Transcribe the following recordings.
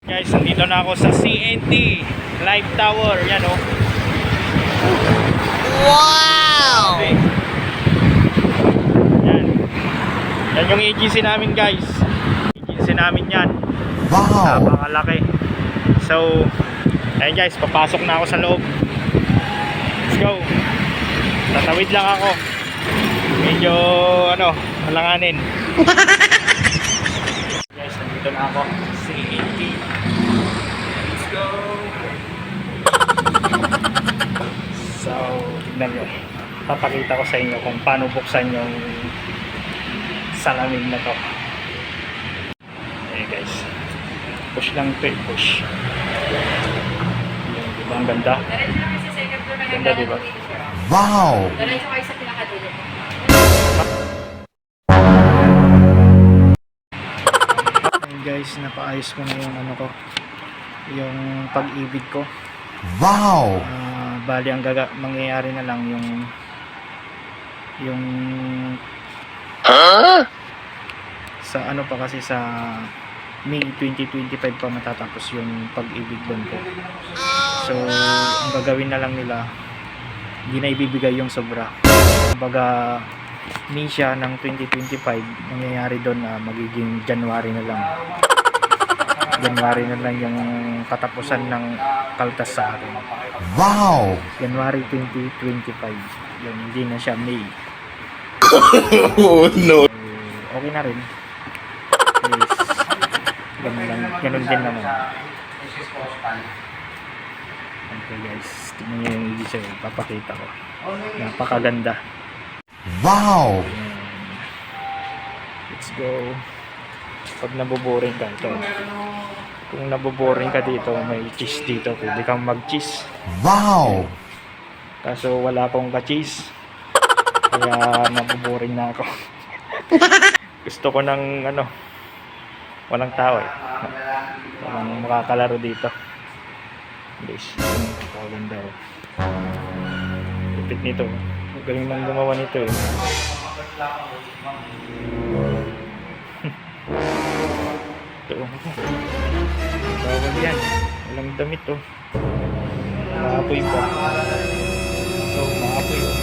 Guys, nandito na ako sa CNT Live Tower. Yan o. Wow! Okay. Yan. Yan yung agency namin, guys. Agency namin yan. Wow! Napakalaki. So, ayun guys, papasok na ako sa loob. Let's go. Tatawid lang ako. Medyo, malanganin. Guys, nandito na ako. CNT. Let's go. So, tignan nyo. Papakita ko sa inyo kung paano buksan yung salamin na to. Ayan guys. Push lang ito, push. Ayan, diba ang ganda? Ganda diba? Wow! Diretso kayo sa pinakadulo. Ayan guys, napaayos ko na yung yung pag-ibig ko. Wow! Bali ang mangyayari na lang yung sa pa kasi sa May 2025 pa matatapos yung pag-ibig doon ko. So ang gagawin na lang nila, hindi na ibibigay yung sobra. Kumbaga May siya ng 2025, mangyayari doon na magiging January na lang. January na lang yung katapusan ng kaltas sa akin. Wow! January 2025. Yun, hindi na siya May. Oh no! So, okay na rin. Yes. Ganun din naman. Okay guys, tingnan nyo yung isa yun. Papakita ko. Napakaganda. Wow! Let's go. Pag naboboring ka ito. Kung naboboring ka dito, may cheese dito. Pwede kang mag-cheese. Wow! Kaso wala akong ka-cheese. Kaya naboboring na ako. Gusto ko ng walang tao eh. Walang makakalaro dito. Guys, napakaganda oh. Lupit nito. Galing nang gumawa nito eh. Ito oh. Bawal yan. Walang damit oh. Maapoy pa. Oh, maapoy oh.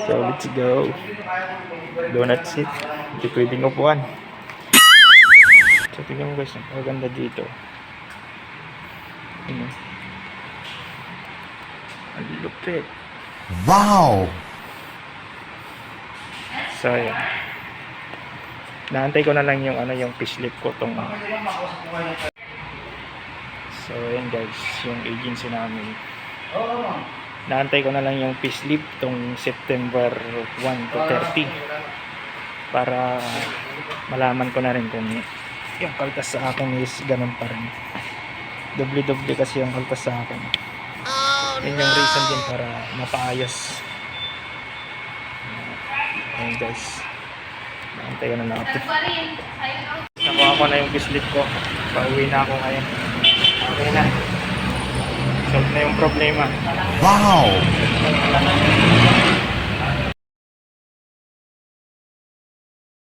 So let's go. Donut seat. Hindi pwedeng upuan. So tingnan mo guys, maganda dito. Ang lupit. Wow! So ayan. Naantay ko na lang yung yung facelift ko tong. So ayan guys, yung agency namin. Naantay ko na lang yung facelift tong September 1 to 30 para malaman ko na rin kung yung kaltas sa akin is ganun pa rin. Doble-doble kasi yung kaltas sa akin. Yun yung reason din para mapaayos. Ayun guys, naantay ko na lang ito. Nakuha ko na yung facelift ko. Pauwi na ako ngayon. Okay na. Solve na yung problema. Wow!